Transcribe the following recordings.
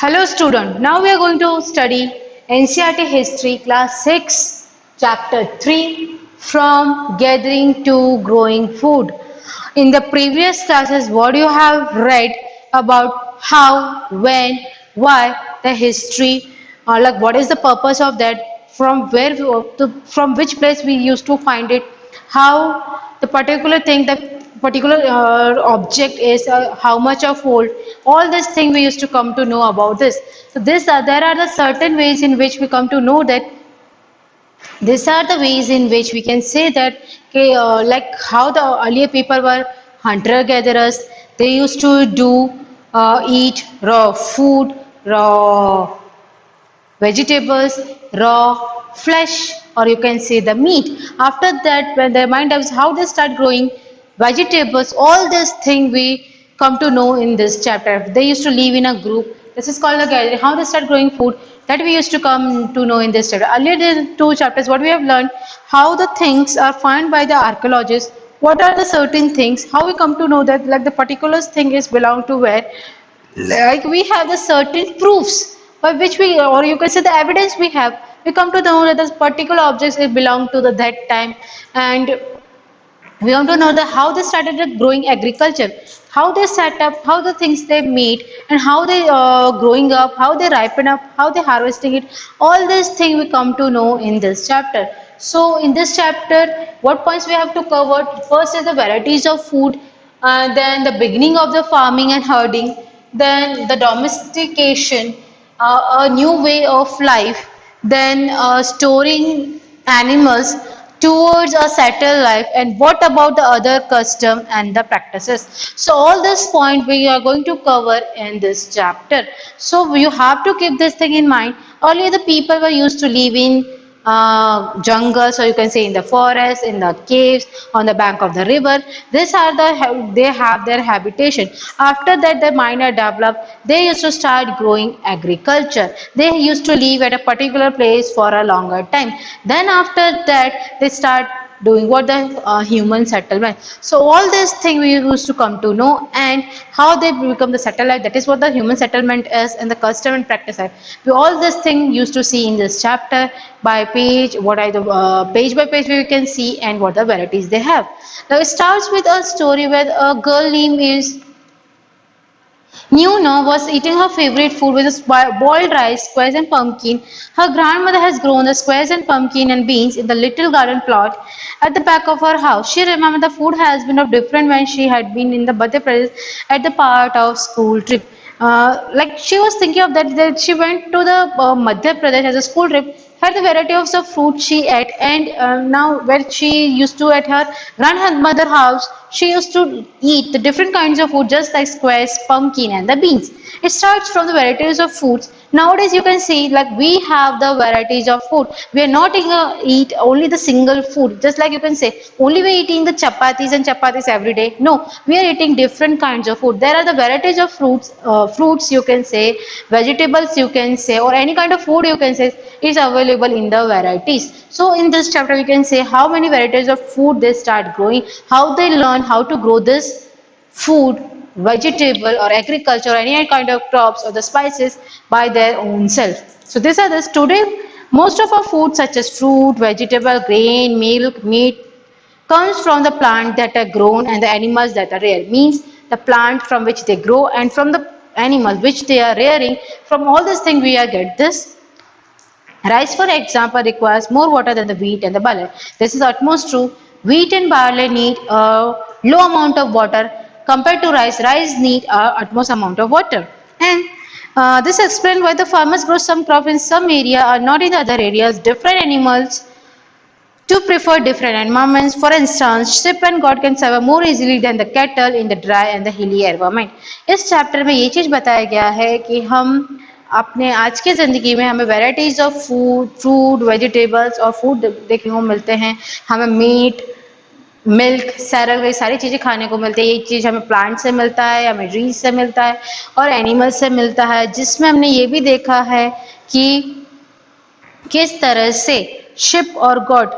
Hello student, now we are going to study NCERT History Class 6 Chapter 3 from Gathering to Growing Food. In the previous classes what you have read about how, when, why, the history, like what is the purpose of that, from where from which place we used to find it, how the particular thing, the particular object is, how much of old, all this thing we used to come to know about this. So this there are the certain ways in which we come to know that these are the ways in which we can say that, okay, like how the earlier people were hunter gatherers. They used to do eat raw food, raw vegetables, raw flesh, or you can say the meat. After that, when their mind develops, how they start growing vegetables, all this thing we come to know in this chapter. They used to live in a group. This is called the gathering. How they start growing food, that we used to come to know in this chapter. Earlier the two chapters, what we have learned, how the things are found by the archaeologists. What are the certain things? How we come to know that like the particular thing is belong to where, like we have the certain proofs by which we, or you can say the evidence we have, we come to know that this particular objects it belong to the that time. And we want to know the how they started the growing agriculture, how they set up, how the things they meet, and how they growing up, how they ripen up, how they harvesting it. All these things we come to know in this chapter. So in this chapter, what points we have to cover? First is the varieties of food, then the beginning of the farming and herding, then the domestication, a new way of life, then storing animals towards a settled life, and what about the other custom and the practices. So all this point we are going to cover in this chapter. So you have to keep this thing in mind. Earlier the people were used to live in jungles, or you can say in the forest, in the caves, on the bank of the river. These are they have their habitation. After that the mind are developed, they used to start growing agriculture. They used to live at a particular place for a longer time. Then after that they start doing what the human settlement. So all these things we used to come to know, and how they become the satellite, that is what the human settlement is, and the custom and practice are. We all this thing used to see in this chapter by page, what are the page by page we can see, and what the varieties they have. Now it starts with a story where a girl named is Nuna was eating her favorite food with boiled rice, squares and pumpkin. Her grandmother has grown the squares and pumpkin and beans in the little garden plot at the back of her house. She remembered the food has been of different when she had been in the Madhya Pradesh at the part of school trip. Like she was thinking of that she went to the Madhya Pradesh as a school trip, had the variety of the fruit she ate, and now where she used to at her grandmother house, she used to eat the different kinds of food just like squares, pumpkin, and the beans. It starts from the varieties of foods. Nowadays you can see like we have the varieties of food. We are not eat only the single food, just like you can say only we are eating the chapatis every day. No, we are eating different kinds of food. There are the varieties of fruits you can say, vegetables you can say, or any kind of food you can say is available in the varieties. So in this chapter we can say how many varieties of food they start growing, how they learn how to grow this food, vegetable or agriculture or any kind of crops or the spices by their own self. So these are this today. Most of our food such as fruit, vegetable, grain, milk, meat comes from the plant that are grown and the animals that are reared. Means the plant from which they grow and from the animals which they are rearing. From all these things we are get this. Rice, for example, requires more water than the wheat and the barley. This is utmost true. Wheat and barley need a low amount of water compared to rice. Rice need a utmost amount of water. And this explains why the farmers grow some crop in some area or not in other areas. Different animals to prefer different environments. For instance, sheep and goat can survive more easily than the cattle in the dry and the hilly environment. इस chapter में ये चीज बताया गया है कि हम अपने आज की ज़िंदगी में हमें varieties of food, fruit, vegetables और फूड देखने को मिलते हैं. हमें मीट, मिल्क, सैरल, ये सारी चीज़ें खाने को मिलती है. ये चीज़ हमें प्लांट से मिलता है, हमें ट्रीज से मिलता है और एनिमल से मिलता है. जिसमें हमने ये भी देखा है कि किस तरह से शिप और गॉड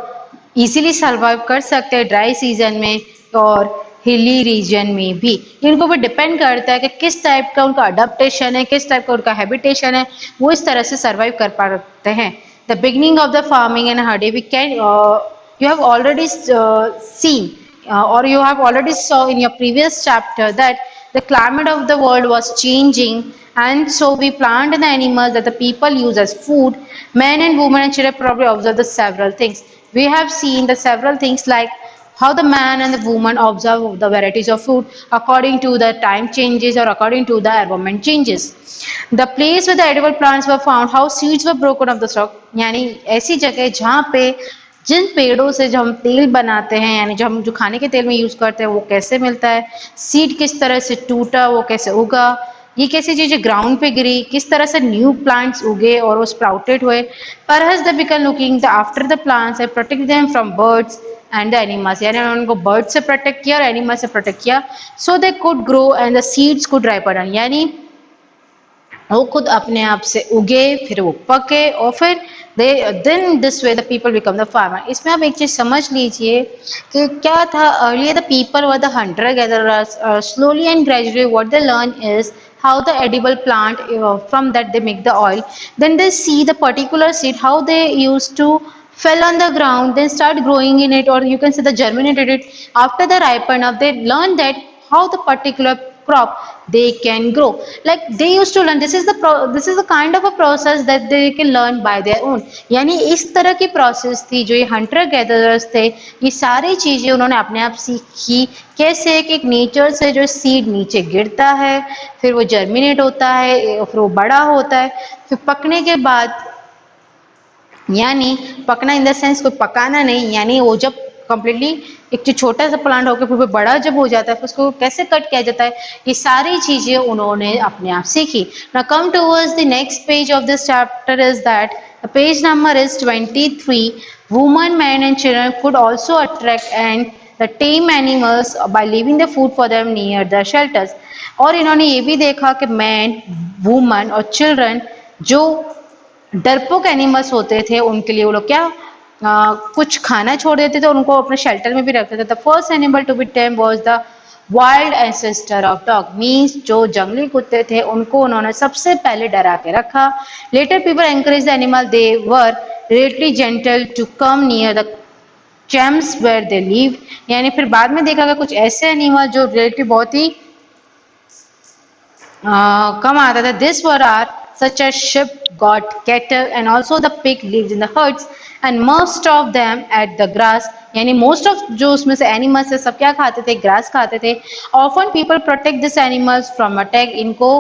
इजीली सर्वाइव कर सकते हैं ड्राई सीजन में और हिली रीजन में भी। इनको भी डिपेंड करता है कि किस टाइप का उनका अडेप्टेशन है, किस टाइप का उनका हैबिटेशन है, वो इस तरह से सर्वाइव कर पाते हैं। The beginning of the farming and herding we can you have already seen or you have already saw in your previous chapter that the climate of the world was changing, and so we plant the animals that the people use as food. Men and women and children probably observe the several things. We have seen the several things like how the man and the woman observe the varieties of food according to the time changes or according to the environment changes. The place where the edible plants were found, how seeds were broken of the stalk, यानी ऐसी जगह जहाँ पे जिन पेड़ों से जो हम तेल बनाते हैं, यानी जो हम जो खाने के तेल में यूज करते हैं, वो कैसे मिलता है, सीड किस तरह से टूटा, वो कैसे उगा, ये कैसी चीजें ग्राउंड पे गिरी, किस तरह से न्यू प्लांट्स उगे और वो स्प्राउटेड हुए। Perhaps they become looking the after the plants and protect them from birds and the animals, यानी उन्होंने उनको बर्ड से प्रोटेक्ट किया और एनिमल से प्रोटेक्ट किया, so they could grow and the seeds could ripen, यानी वो खुद अपने आप से उगे, फिर वो पके और फिर then this way the people become the farmer. इसमें आप एक चीज समझ लीजिए कि क्या था, earlier the people were the hunter gatherers, slowly and gradually what they learn is how the edible plant, from that they make the oil, then they see the particular seed how they used to fell on the ground, then start growing in it, or you can say the germinated it. After the ripen up, they learn that how the particular crop they can grow, like they used to learn. This is the kind of a process that they can learn by their own. यानी इस तरह की process थी जो ये Hunter gatherers थे, ये सारी चीजें उन्होंने अपने आप सीखी। कैसे कि एक नेचर से जो सीड नीचे गिरता है, फिर वो जर्मिनेट होता है, फिर वो बड़ा होता है, फिर पकने के बाद, यानी पकना इन द सेंस कोई पकाना नहीं, यानी वो जब कंप्लीटली एक जो छोटा सा प्लांट होकर फिर बड़ा जब हो जाता है, फिर उसको कैसे कट किया जाता है, ये सारी चीजें उन्होंने अपने आप सीखी। Now come towards the next page of this chapter is that the page number is 23. Women, man and children could also attract and the tame animals by leaving the food for them near the shelters. और इन्होंने ये भी देखा कि man, woman और children जो डरपोक animals होते थे, उनके लिए वो लोग क्या कुछ खाना छोड़ देते थे, उनको अपने शेल्टर में भी रखते थे। The first animal to be tame was the wild ancestor of dog, means जो जंगली कुत्ते थे उनको उन्होंने सबसे पहले डरा के रखा। Later people encourage the animal, they were relatively gentle to come near the champs where they live, यानी फिर बाद में देखा गया कुछ ऐसे एनिमल जो रिलेटिव बहुत ही कम आता था। This were are such as sheep, goat, cattle and also the pig lives in the herds and most of them at the grass, यानी most of जो उसमें से animals है सब क्या खाते थे, grass खाते थे। Often people protect these animals from attack, इनको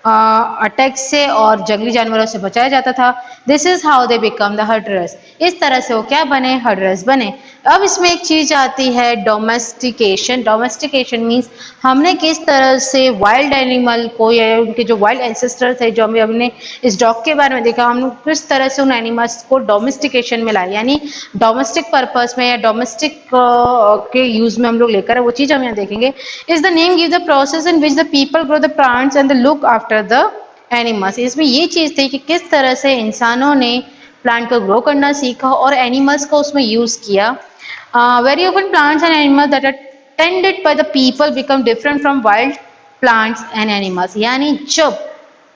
अटैक से और जंगली जानवरों से बचाया जाता था। This is how they become the herders, इस तरह से वो क्या बने, हर्डरस बने। अब इसमें एक चीज आती है डोमेस्टिकेशन। डोमेस्टिकेशन मीन्स हमने किस तरह से वाइल्ड एनिमल को या उनके जो वाइल्ड एंसेस्टर थे, जो हमने इस डॉग के बारे में देखा, हम किस तरह से उन एनिमल्स को डोमेस्टिकेशन में लाए, यानी डोमेस्टिक पर्पस में या डोमेस्टिक के यूज में हम लोग लेकर वो चीज हम यहाँ देखेंगे। Is the name give the process in which the people grow the plants and the look after the animals. इसमें ये चीज थी कि किस तरह से इंसानों ने प्लांट को ग्रो करना सीखा और एनिमल्स को उसमें यूज किया। Very often plants and animals that are tended by the people become different from wild plants and animals, यानी जब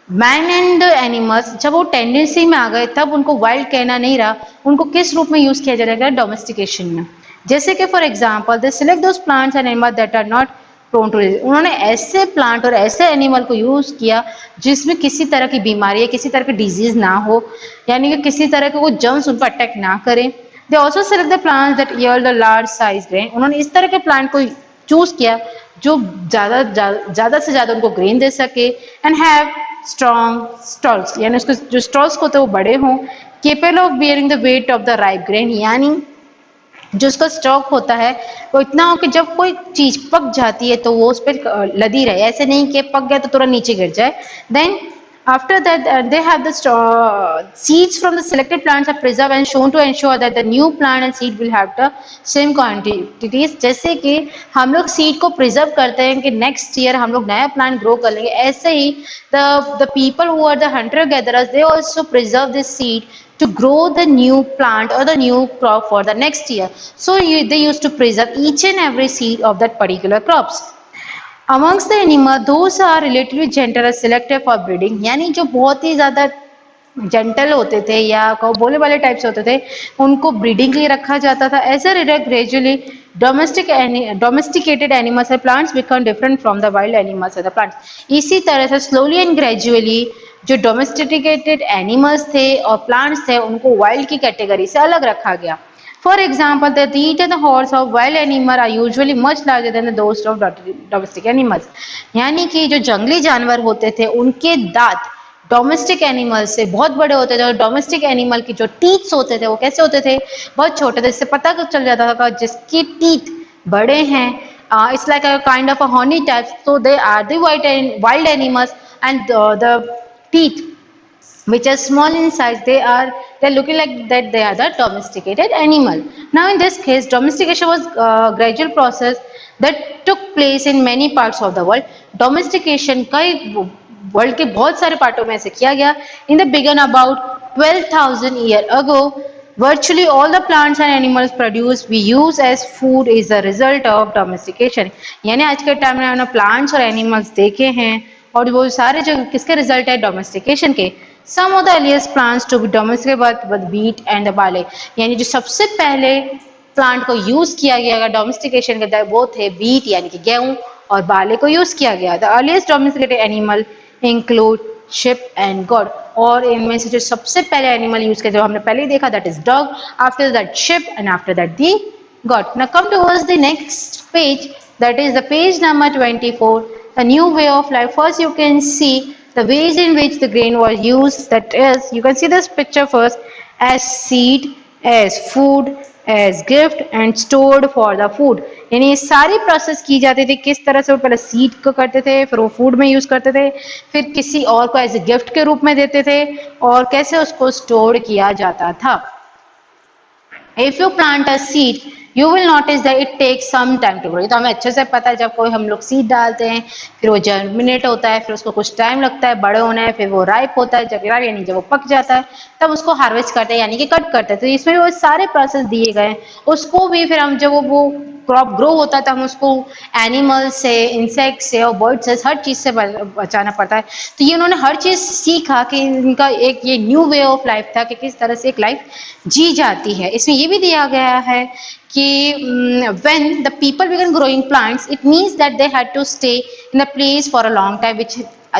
मैन एंड एनिमल्स जब वो टेंडेंसी में आ गए तब उनको वाइल्ड कहना नहीं रहा, उनको किस रूप में यूज किया जाएगा, डोमेस्टिकेशन में। जैसे कि for example they select those plants and animals that are not prone to disease, उन्होंने ऐसे प्लांट और ऐसे एनिमल को यूज किया जिसमें किसी तरह की बीमारी या किसी तरह की डिजीज ना हो, यानी कि किसी तरह के वो जर्म्स उन पर अटैक ना करें। They also select the plants that yield a large size grain, उन्होंने इस तरह के प्लांट को चूज किया जो ज्यादा से ज्यादा उनको ग्रेन दे सके एंड हैव स्ट्रॉन्ग स्टॉल्स, यानी उसके जो स्टॉल्स होते हैं वो बड़े हों। Capable of bearing the weight of the ripe grain, यानी जो उसका स्टॉक होता है वो इतना हो कि जब कोई चीज पक जाती है तो वो उस पर लदी रहे, ऐसे नहीं कि पक गया तो तुरंत नीचे गिर जाए। Then After that, they have the seeds from the selected plants are preserved and shown to ensure that the new plant and seed will have the same quantities. जैसे कि हम लोग सीड को प्रिजर्व करते हैं कि नेक्स्ट ईयर हम लोग नया प्लांट ग्रो कर लेंगे, ऐसे ही the people who are the hunter gatherers, they also preserve this seed to grow the new plant or the new crop for the next year. So they used to preserve each and every seed of that particular crops. Amongst the animal, those are relatively gentle और selective for breeding, यानी जो बहुत ही ज़्यादा gentle होते थे या बोले वाले टाइप से होते थे, उनको ब्रीडिंग के लिए रखा जाता था. As a gradually domesticated animals and plants become different from the wild animals and the plants. इसी तरह से स्लोली एंड ग्रेजुअली जो डोमेस्टिकेटेड एनिमल्स थे और प्लांट्स थे उनको वाइल्ड की कैटेगरी से अलग रखा गया. For example, the teeth and the horns of wild animal are usually much larger than those of domestic animals. यानी कि जो जंगली जानवर होते थे उनके दांत डोमेस्टिक एनिमल से बहुत बड़े होते थे और डोमेस्टिक एनिमल की जो टीथ्स होते थे वो कैसे होते थे, बहुत छोटे थे. इससे पता चल जाता था जिसकी टीथ बड़े हैं, it's like a kind of a horny type, so they are the wild animals, and the teeth which are small in size, they're looking like that they are the domesticated animal. Now in this case, domestication was a gradual process that took place in many parts of the world. Domestication कई world के बहुत सारे पार्टों में से किया गया. In the began about 12,000 years ago, virtually all the plants and animals produced we use as food is the result of domestication. यानी आज के टाइम में हमने प्लांट्स और एनिमल्स देखे हैं और वो सारे जो किसके रिजल्ट है, डोमेस्टिकेशन के. Some of the earliest plants to be domesticated with wheat and the barley, यानी जो सबसे पहले प्लांट को यूज किया गया डोमेस्टिकेशन के वो थे wheat यानी कि गेहूं और बाले को यूज किया गया. The earliest domesticated animal include sheep and goat, और इनमें से जो सबसे पहले एनिमल यूज किया जो हमने पहले ही देखा that is dog, after that sheep and after that the goat. Now come towards the next page, that is the page number 24, a new way of life. First you can see the ways in which the grain was used, that is, you can see this picture first, as seed, as food, as gift and stored for the food. यानी ये सारी process की जाती थी किस तरह से, वो पहले सीड को करते थे, फिर वो फूड में यूज करते थे, फिर किसी और को एज ए गिफ्ट के रूप में देते थे और कैसे उसको स्टोर किया जाता था. If you plant a seed, you will notice that it takes some time to grow. ये तो हमें अच्छे से पता है, जब कोई हम लोग सीड डालते हैं फिर वो जर्मिनेट होता है, फिर उसको कुछ टाइम लगता है बड़े होने में, फिर वो राइप होता है, जब यानी जब वो पक जाता है तब उसको हार्वेस्ट करते हैं यानी कि कट करते हैं. तो इसमें वो सारे प्रोसेस दिए गए हैं. उसको भी फिर हम जब वो क्रॉप ग्रो होता है तो हम उसको एनिमल से, इंसेक्ट से और बर्ड से, हर चीज से बचाना पड़ता है. तो ये उन्होंने हर चीज सीखा कि इनका एक ये न्यू वे ऑफ लाइफ था कि किस तरह से एक लाइफ जी जाती है. इसमें ये भी दिया गया है कि when the people began growing plants, it means that they had to stay in a place for a long time, which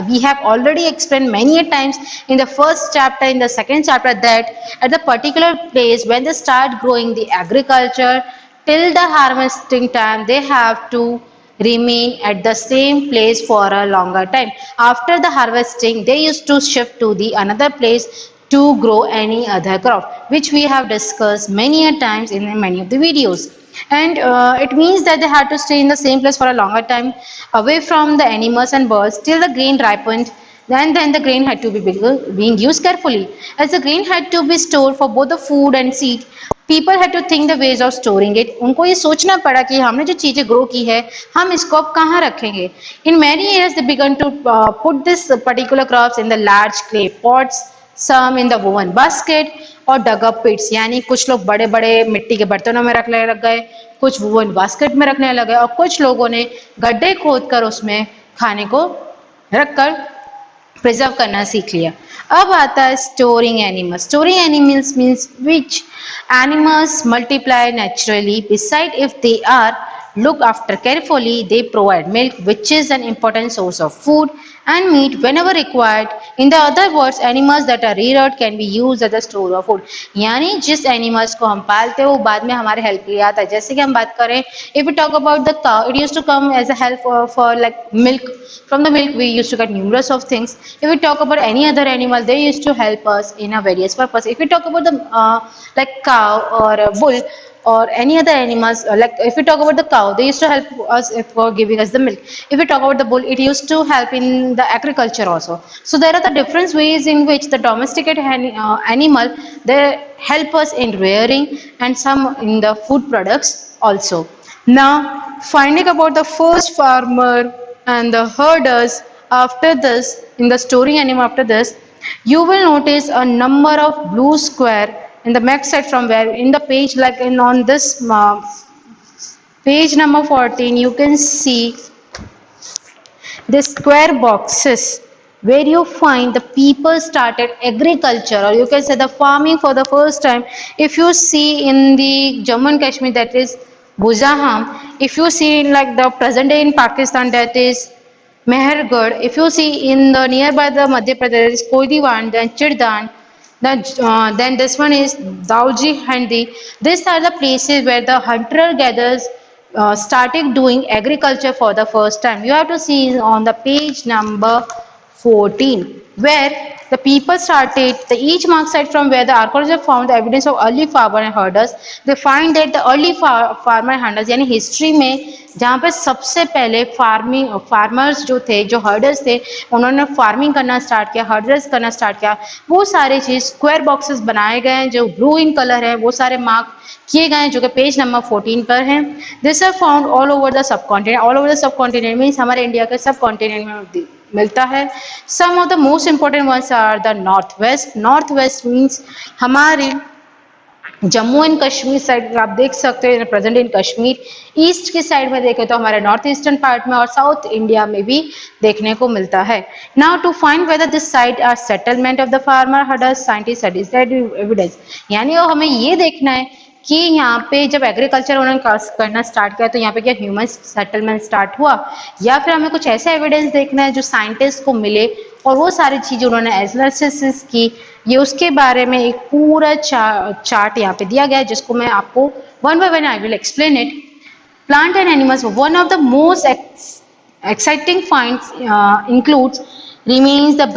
we have already explained many a times in the first chapter, in the second chapter, that at the particular place when they start growing the agriculture till the harvesting time, they have to remain at the same place for a longer time. After the harvesting, they used to shift to the another place to grow any other crop, which we have discussed many a times in many of the videos. And it means that they had to stay in the same place for a longer time away from the animals and birds till the grain ripened. Then the grain had to be being used carefully. As the grain had to be stored for both the food and seed, people had to think the ways of storing it. उनको ये सोचना पड़ा कि हमने जो चीजें grow की है हम इसको अब कहाँ रखेंगे. In many areas they began to put this particular crops in the large clay pots, some in the woven basket और dug up pits. यानी कुछ लोग बड़े बड़े मिट्टी के बर्तनों में रखने लग गए, कुछ woven basket में रखने लगे और कुछ लोगों ने गड्ढे खोद कर उसमें खाने को रखकर प्रिजर्व करना सीख लिया. अब आता है storing animals. Storing animals means which animals multiply naturally beside if they are looked after carefully. They provide milk, which is an important source of food, and meat whenever required. In the other words, animals that are reared can be used as a store of food. यानी जिस animals को हम पालते हैं वो बाद में हमारे हेल्प के लिए आता है. जैसे कि हम बात करें, if we talk about the cow, it used to come as a help for like milk. From the milk we used to get numerous of things. If we talk about any other animal, they used to help us in a various purpose. If we talk about the like cow or bull, or any other animals, like if we talk about the cow, they used to help us for giving us the milk. If we talk about the bull, it used to help in the agriculture also. So there are the different ways in which the domesticated animal, they help us in rearing and some in the food products also. Now, finding about the first farmer and the herders after this, in the story animal after this, you will notice a number of blue square in the next side from where in the page, like in on this page number 14, you can see the square boxes where you find the people started agriculture, or you can say the farming for the first time. If you see in the Jammu and Kashmir, that is Buzaham. If you see in like the present day in Pakistan, that is Mehergarh. If you see in the nearby the Madhya Pradesh, Koidiwan, then Chirdan, then this one is Dauji Handi. These are the places where the hunter-gatherers started doing agriculture for the first time. You have to see on the page number 14, where the people started, the each mark site from where the archaeologists found the evidence of early farmer and herders. They find that the early farmer and herders, यानी history में जहाँ पे सबसे पहले farmers जो थे, जो herders थे, उन्होंने फार्मिंग करना स्टार्ट किया, हर्डर्स करना स्टार्ट किया, वो सारे चीज स्क्वायर बॉक्सेस बनाए गए हैं जो ब्लू इन कलर है, वो सारे मार्क किए गए हैं जो कि पेज नंबर 14 पर हैं. This are found all over the subcontinent. All over the subcontinent means हमारे इंडिया के सब कॉन्टिनेंट में मिलता है. Some of the most important ones are the north west. North west means हमारी Jammu and Kashmir side आप देख सकते हैं, प्रेजेंट इन कश्मीर. ईस्ट की साइड में देखें तो हमारे नॉर्थ ईस्टर्न पार्ट में और साउथ इंडिया में भी देखने को मिलता है. Now to find whether this site are settlement of the farmer herders, scientist studies that evidence. यानी हमें ये देखना है कि यहाँ पे जब एग्रीकल्चर उन्होंने करना स्टार्ट किया तो यहाँ पे क्या ह्यूमन सेटलमेंट स्टार्ट हुआ, या फिर हमें कुछ ऐसा एविडेंस देखना है जो साइंटिस्ट को मिले और वो सारी चीजें उन्होंने एनालिसिस की. ये उसके बारे में एक पूरा चार्ट यहाँ पे दिया गया है जिसको मैं आपको one by one I will explain it. Plant and animals, one of the most exciting finds includes remains the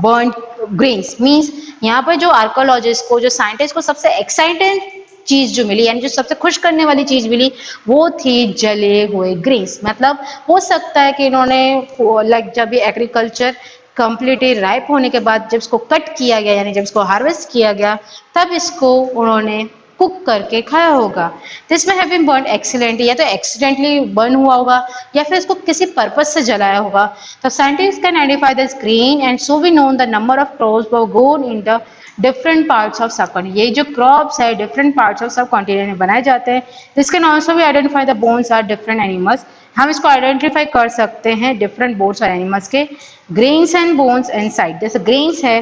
burnt grains. Means यहाँ पर जो आर्कोलॉजिस्ट को, जो साइंटिस्ट को सबसे एक्साइटेड चीज जो मिली, यानी जो सबसे खुश करने वाली चीज मिली, वो थी जले हुए ग्रेन्स. मतलब हो सकता है कि इन्होंने लाइक जब ये एग्रीकल्चर कंप्लीटली राइप होने के बाद जब इसको कट किया गया, यानी जब इसको हार्वेस्ट किया गया, तब इसको उन्होंने कुक करके खाया होगा. दिस में हैव बीन बर्न एक्सीडेंटली, या तो एक्सीडेंटली बर्न हुआ होगा या फिर इसको किसी पर्पस से जलाया होगा. तो scientist can identify this grain and so we known the number of crops were grown in the different parts of subcontinent. ये जो क्रॉप्स है different parts of subcontinent में बनाए जाते हैं. दिस कैन ऑल्सो भी identify the bones are different animals. हम इसको आइडेंटिफाई कर सकते हैं डिफरेंट बोन्स और एनिमल्स के. ग्रेन्स एंड बोन्स इनसाइड, जैसे ग्रेन्स है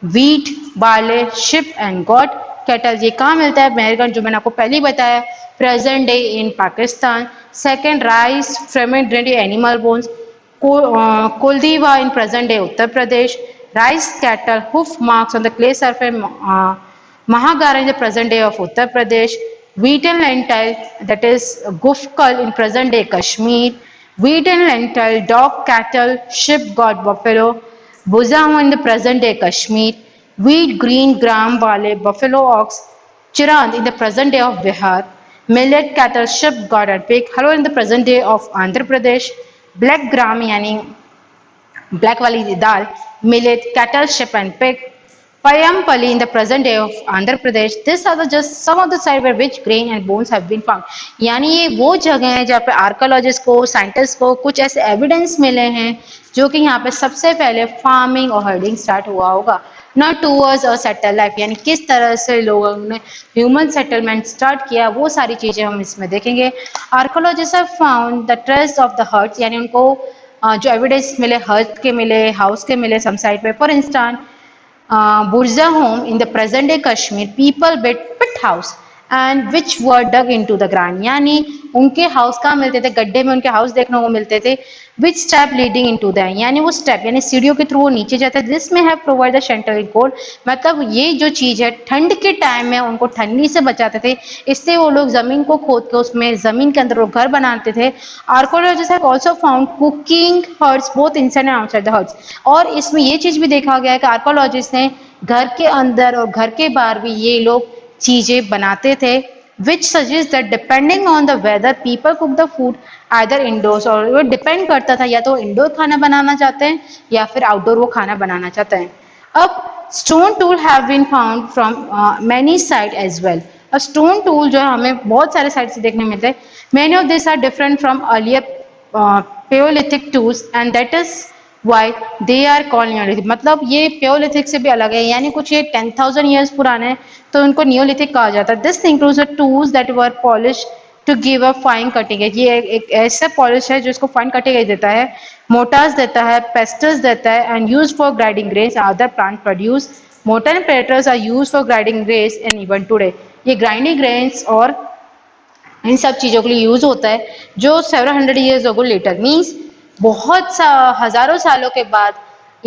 wheat, barley, ship and got. Cattle, ये कहाँ मिलता है? मेहरगढ़, जो मैंने आपको पहले ही बताया, present day in Pakistan. Second, rice, fragment animal bones, Koldihwa in present day Uttar Pradesh. Rice cattle, hoof marks on the clay surface, Mahagara in the present day of Uttar Pradesh. Wheat and lentil, that is Gufkal in present day Kashmir. Wheat and lentil, dog, cattle, sheep, goat, buffalo, Buzaham in the present day Kashmir. Wheat, green, gram, wale, buffalo, ox, Chirand in the present day of Bihar. Millet, cattle, sheep, goat and pig, Halwa in the present day of Andhra Pradesh. Black gram यानी black वाली दाल, millet, cattle, sheep and pig. Payampali in the present day of Andhra Pradesh. These are the just some of the sites where which grain and bones have been found. यानी ये वो जगह है जहाँ पे archaeologist को, scientist को कुछ ऐसे एविडेंस मिले हैं जो कि यहाँ पे सबसे पहले फार्मिंग और हर्डिंग स्टार्ट हुआ होगा. Not towards a settle life, यानी किस तरह से लोगों ने ह्यूमन सेटलमेंट स्टार्ट किया, वो सारी चीजें हम इसमें देखेंगे. Archaeologist have found the trace of the huts, यानी उनको जो एविडेंस मिले, हर्ट के मिले, हाउस के मिले सम साइड पे. For instance Burzahom in the present day Kashmir, people built pit house and which were dug into the ground. यानी उनके हाउस कहाँ मिलते थे? गड्ढे में उनके हाउस देखने को मिलते थे. Which step leading into the, यानी वो स्टेप यानी सीढ़ियों के थ्रू वो नीचे जाते थे. This may have provided shelter in cold, मतलब ये जो चीज है ठंड के टाइम में उनको ठंडी से बचाते थे, इससे वो लोग जमीन को खोद के उसमें जमीन के अंदर वो घर बनाते थे. Archaeologist have also found cooking huts both inside and outside the huts. और इसमें ये चीज भी देखा गया है कि आर्कोलॉजिस्ट ने घर के अंदर और घर के बाहर भी ये लोग चीजें बनाते थे which suggests that depending on the weather people cook the food either indoors, और वो डिपेंड करता था या तो इंडोर खाना बनाना चाहते हैं या फिर आउटडोर वो खाना बनाना चाहते हैं. अब stone tool have been found from many site as well. अब स्टोन टूल जो है हमें बहुत सारे साइट से देखने मिलते हैं. Many of this are different from earlier palaeolithic tools and that is why they are called neolithic. मतलब ये पेओलिथिक से भी अलग है, यानी कुछ ये 10,000 ईयर्स पुराने हैं तो उनको नियोलिथिक कहा जाता है. This includes the tools that were polish to give a fine cutting edge. ये एक ऐसा पॉलिश है जो इसको फाइन कटिंग एज देता है, मोटार्स देता है, पेस्टल्स देता है and use for grinding grains other plant produce. Mortar and pestles are use for grinding grains and even today. ये ग्राइंडिंग ग्रेन्स और इन सब चीज़ों के लिए यूज होता है जो several hundred years ago later means बहुत हजारों सालों के बाद,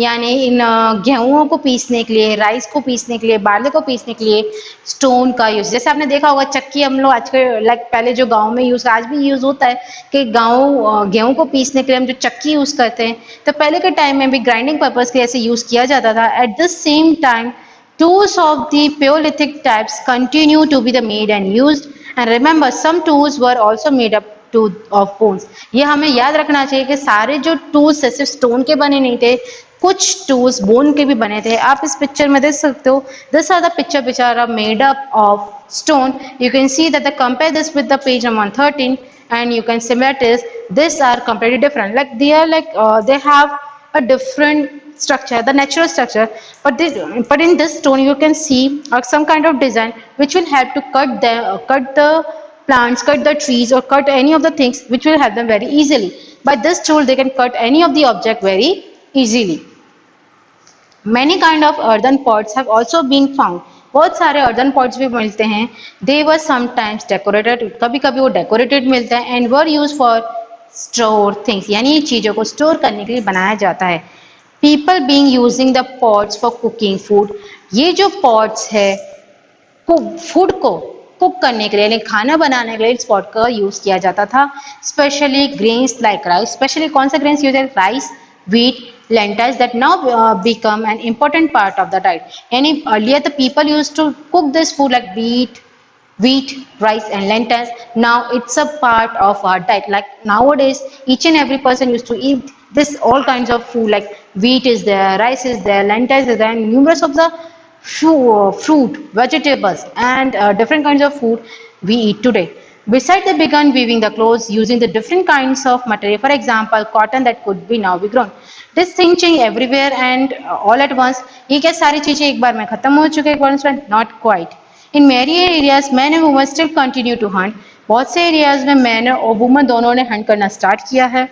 यानी इन गेहूं को पीसने के लिए, राइस को पीसने के लिए, बार्ले को पीसने के लिए स्टोन का यूज. जैसे आपने देखा होगा चक्की हम लोग आज के लाइक पहले जो गांव में यूज, आज भी यूज होता है कि गांव गेहूं को पीसने के लिए हम जो चक्की यूज करते हैं तो पहले के टाइम में भी ग्राइंडिंग पर्पज के ऐसे यूज किया जाता था. At the same time tools of the Paleolithic types continue to be the made and used, and remember some tools were also made up to of bones. ये हमें याद रखना चाहिए कि सारे जो टूल्स सिर्फ स्टोन के बने नहीं थे, कुछ टूल्स बोन के भी बने थे. आप इस पिक्चर में देख सकते हो, this are the picture which are made up of stone. You can see that the compare this with the page number 113 and you can see that is these are completely different. Like they are like they have a different structure, the natural structure, but in this stone you can see some kind of design which will help to cut the plants, cut the trees or cut any of the things which will help them very easily. By this tool they can cut any of the object very easily. Many kind of earthen pots have also been found. बहुत सारे earthen pots भी मिलते हैं. They were sometimes decorated, कभी कभी वो decorated मिलते हैं and were used for store things, यानी चीजों को स्टोर करने के लिए बनाया जाता है. People being using the pots for cooking food. ये जो pots है फूड को कुक करने के लिए, यानी खाना बनाने के लिए इस पॉट का यूज किया जाता था. Specially grains like rice. Specially कौन सा ग्रेन्स यूज है? Rice, wheat, lentils that now become an important part of the diet. Yani earlier the people used to cook this food like wheat, rice and lentils. Now it's a part of our diet. Like nowadays each and every person used to eat this all kinds of food, like wheat is there, rice is there, lentils is there, and numerous of the fruit, vegetables and different kinds of food we eat today. Besides, they began weaving the clothes using the different kinds of material. For example, cotton that could be now be grown. This thing change everywhere and all at once. ये क्या सारी चीजें एक बार में खत्म हो चुके हैं? Not quite. In many areas, men and women still continue to hunt. बहुत से एरियाज में मैन और वुमन दोनों ने हंट करना स्टार्ट किया है.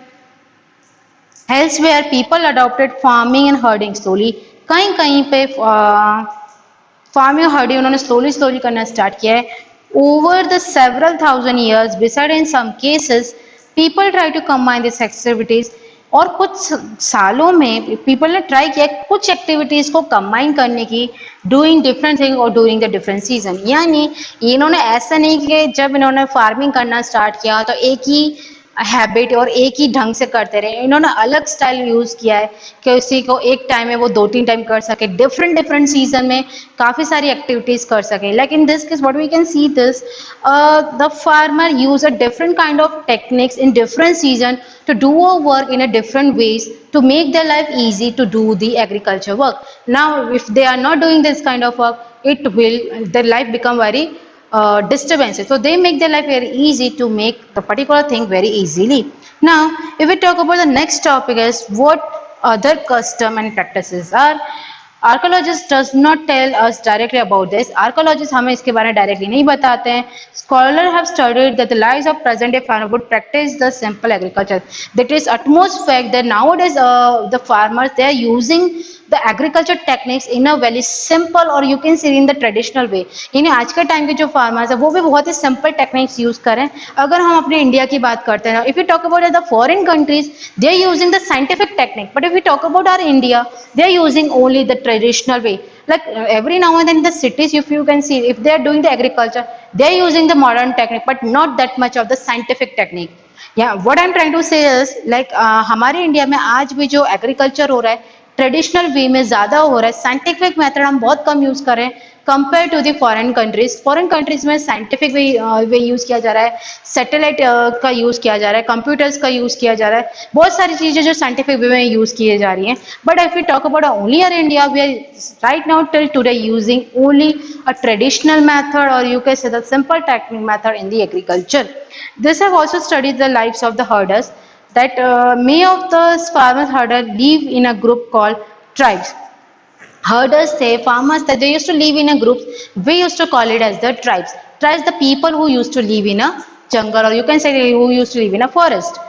Elsewhere, people adopted farming and herding slowly. कहीं कहीं पे फार्मिंग और हर्डिंग उन्होंने स्लोली करना स्टार्ट किया है. Over the several thousand years, besides in some cases, people try to combine these activities. और कुछ सालों में people ने ट्राई किया कुछ एक्टिविटीज को कंबाइन करने की, डूइंग डिफरेंट थिंग और ड्यूरिंग द डिफरेंट सीजन. यानी इन्होंने ऐसा नहीं कि जब इन्होंने फार्मिंग करना स्टार्ट किया तो एक ही हैबिट और एक ही ढंग से करते रहे. इन्होंने अलग स्टाइल यूज किया है कि उसी को एक टाइम में वो 2-3 टाइम कर सके, डिफरेंट सीजन में काफी सारी एक्टिविटीज कर सके. Like in this case what we can see this, the farmer use a different kind of techniques in different season to do a work in a different ways to make their life easy to do the agriculture work. Now if they are not doing this kind of work, it will their life become very disturbances. So they make their life very easy to make the particular thing very easily. Now if we talk about the next topic is what other custom and practices are. Archaeologists does not tell us directly about this. Archaeologists हमें इसके बारे में directly नहीं बताते हैं. Scholars have studied that the lives of present day farmers would practice the simple agriculture. That is utmost fact that nowadays the farmers they are using the agriculture techniques in a very simple or you can say in the traditional way. यानी आज के time के जो farmers है वो भी बहुत ही simple techniques use करें. अगर हम अपने इंडिया की बात करते हैं, if we talk about the foreign countries, they are using the scientific technique. But if we talk about our India, they are using only the traditional way. Like every now and then in the cities, if you can see, if they are doing the agriculture, they are using the modern technique, but not that much of the scientific technique. Yeah, what I'm trying to say is like हमारे India में आज भी जो agriculture हो रहा है traditional way में ज्यादा हो रहा है. साइंटिफिक मेथड हम बहुत कम यूज कर रहे हैं. Compare to the foreign countries में साइंटिफिक वे यूज किया जा रहा है, सैटेलाइट का यूज किया जा रहा है, कंप्यूटर्स का यूज किया जा रहा है, बहुत सारी चीजें जो साइंटिफिक वे में यूज किए जा रही हैं. But if we talk about only our India, we are right now till today using only a traditional method, or you can say the simple technique method in the agriculture. This have also studied the lives of the herders, that many of the farmers herder live in a group called tribes. Herders say, farmers that they used to live in a group, we used to call it as the tribes. Tribes, the people who used to live in a jungle, or you can say who used to live in a forest.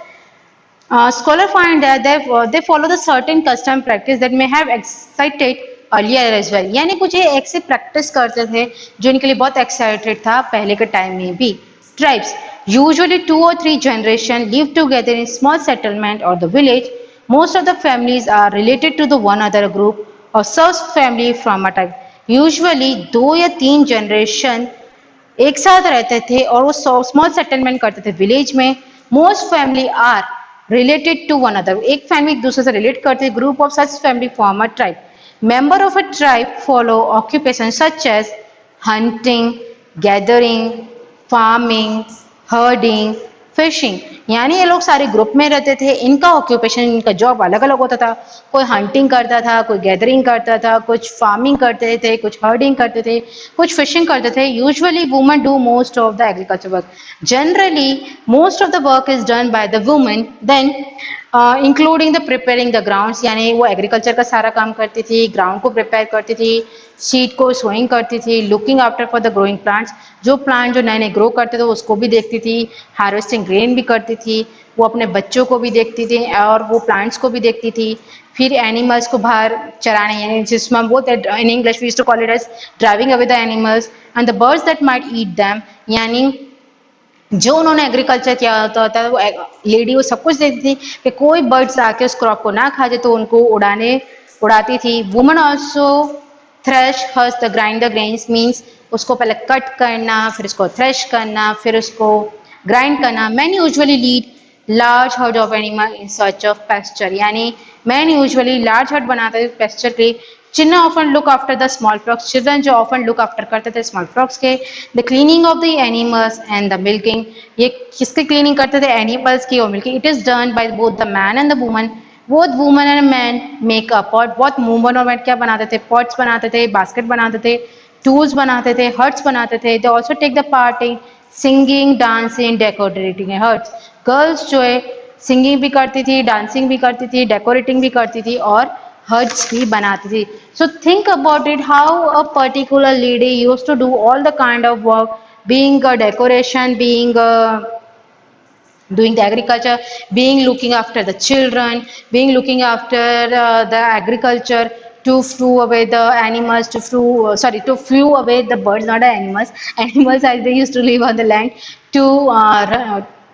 Scholar find that they follow the certain custom practice that may have excited earlier as well. यानी कुछ ये ऐसे practice करते थे जो इनके लिए बहुत एक्साइटेड था पहले के टाइम में भी. Tribes, usually 2 or 3 generation live together in small settlement or the village. Most of the families are related to the one other group or serves family from a tribe. Usually 2 या 3 generation एक साथ रहते थे और वो small settlement करते थे village में. Most family are related to one other, एक फैमिली एक दूसरे से रिलेट करते हैं. Group of such family form a tribe. Member of a tribe follow occupation such as hunting, gathering, farming, herding, fishing. यानी ये लोग सारे ग्रुप में रहते थे. इनका ऑक्यूपेशन, इनका जॉब अलग अलग होता था. कोई हंटिंग करता था, कोई गैदरिंग करता था, कुछ फार्मिंग करते थे, कुछ हर्डिंग करते थे, कुछ फिशिंग करते थे. Usually women do most of the agriculture work. Generally most of the work is done by the women. Then including the preparing the grounds, यानी वो एग्रीकल्चर का सारा काम करती थी, ग्राउंड को प्रिपेयर करती थी, सीड को सोइंग करती थी, looking after for the growing plants, जो प्लांट जो नए नए ग्रो करते थे उसको भी देखती थी, हार्वेस्टिंग ग्रेन भी करती थी, वो अपने बच्चों को भी देखती थी और वो प्लांट्स को भी देखती थी. फिर एनिमल्स को बाहर चराने, यानी जिसमें हम बोलते हैं in English we used to call it as driving away the animals and the birds that might eat them. यानी जो उन्होंने एग्रीकल्चर किया होता था वो लेडी वो सब कुछ देखती थी कि कोई बर्ड्स आके उस क्रॉप को ना खा जाए, तो उनको उड़ाती थी. Woman also thresh hers the grind the grains, means उसको पहले कट करना, फिर उसको थ्रेश करना, फिर उसको ग्राइंड करना. Man usually lead large herd of animal in search of pasture. यानी मैन यूजुअली लार्ज हर्ड बनाते थे पेस्चर के. Children often look after the small flocks, children जो ऑफन लुक आफ्टर करते थे स्मॉल फ्रॉक्स के. The cleaning of the animals and the milking, ये किसकी क्लीनिंग करते थे? एनिमल्स की और milking. It is done by both the man and the woman. Both woman and man make a pot. बहुत वुमन और man क्या बनाते थे? पॉट्स बनाते थे, बास्केट बनाते थे, टूल्स बनाते थे, हर्ट्स बनाते थे. They also take the part in singing, dancing, decorating huts. Girls जो है सिंगिंग भी करती थी, डांसिंग भी करती थी, डेकोरेटिंग भी करती थी और हर्ट्स भी बनाती थी. So think about it, how a particular lady used to do all the kind of work, being a decoration, being doing the agriculture, being looking after the children, being looking after the agriculture, to flew away the animals, to flew away the birds, not the animals. Animals as they used to live on the land, to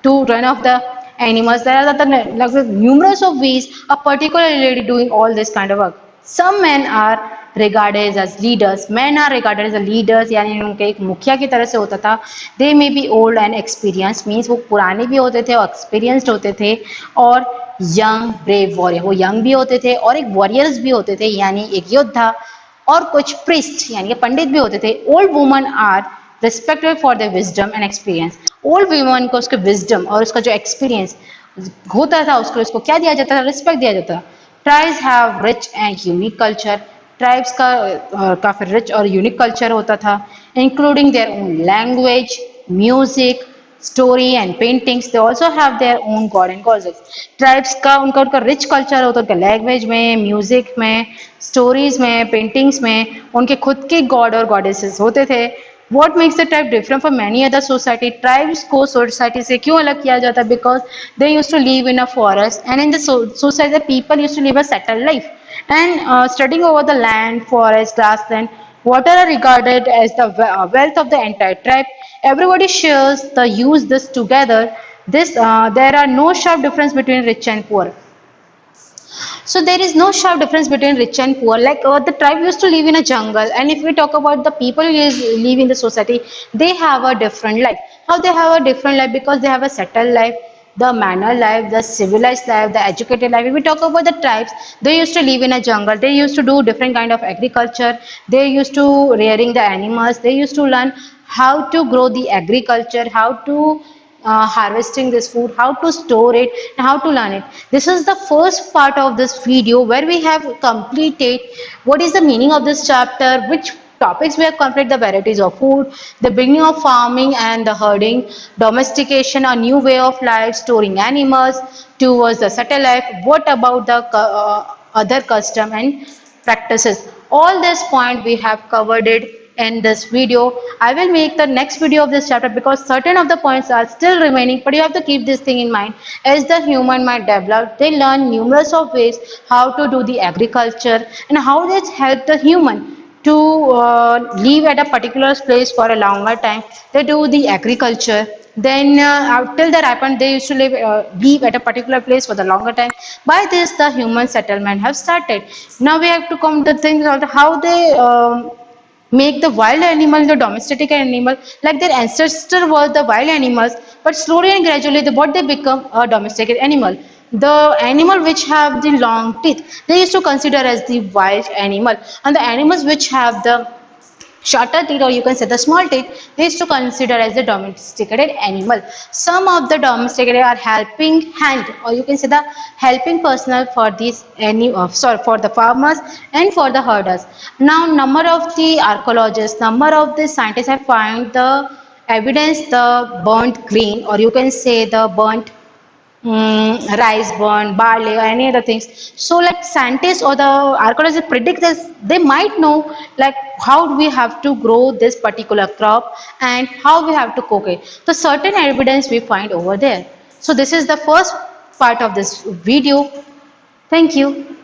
to run off the animals. There are the numerous of ways a particular lady doing all this kind of work. Some men are regarded as leaders. Men are regarded as leaders, यानी उनके एक मुखिया की तरह से होता था. They may be old and experienced, means वो पुराने भी होते थे और experienced होते थे. और young brave warrior, वो young भी होते थे और एक warriors भी होते थे, यानी एक योद्धा. और कुछ priest यानी कि पंडित भी होते थे. Old women are respected for their wisdom and experience. Old women को उसके wisdom और उसका जो experience होता था उसको क्या दिया जाता था? Respect दिया जाता था. Tribes have rich and unique culture. Tribes का काफ़ी रिच और यूनिक कल्चर होता था, including their own language, music, story and paintings. They also have their own God and goddesses. Tribes का उनका रिच कल्चर होता है, उनका लैंग्वेज में, म्यूजिक में, स्टोरीज में, पेंटिंग्स में उनके खुद के गॉड और गॉडेसेस होते थे. What makes the tribe different from many other society? Tribes को society से क्यों अलग किया जाता है? Because they used to live in a forest, and in the society the people used to live a settled life, and studying over the land, forest, grassland, water are regarded as the wealth of the entire tribe. Everybody shares the use this together. There are no sharp difference between rich and poor. So there is no sharp difference between rich and poor. Like the tribe used to live in a jungle, and if we talk about the people who live in the society, they have a different life. How they have a different life? Because they have a settled life. the manner life, the civilized life, the educated life. If we talk about the tribes, they used to live in a jungle. They used to do different kind of agriculture. They used to rearing the animals. They used to learn how to grow the agriculture, how to harvesting this food, how to store it, and how to learn it. This is the first part of this video where we have completed what is the meaning of this chapter, which topics we have completed, the varieties of food, the beginning of farming and the herding, domestication, a new way of life, storing animals towards the subtle life, what about the other custom and practices. All this point we have covered it in this video. I will make the next video of this chapter because certain of the points are still remaining, but you have to keep this thing in mind. As the human might develop, they learn numerous of ways how to do the agriculture and how they help the human to live at a particular place for a longer time. They do the agriculture. Then till that happened, they used to live at a particular place for the longer time. By this, the human settlement have started. Now we have to come to things about how they make the wild animal the domesticated animal, like their ancestor was the wild animals, but slowly and gradually what they become a domesticated animal. The animal which have the long teeth, they used to consider as the wild animal, and the animals which have the shorter teeth, or you can say the small teeth, they used to consider as the domesticated animal. Some of the domesticated are helping hand, or you can say the helping personnel for these sorry, for the farmers and for the herders. Now number of the archaeologists, number of the scientists have found the evidence, the burnt green, or you can say the burnt rice burn, barley, or any other things. So, like scientists or the archaeologists predict this, they might know like how we have to grow this particular crop and how we have to cook it. So, certain evidence we find over there. So, this is the first part of this video. Thank you.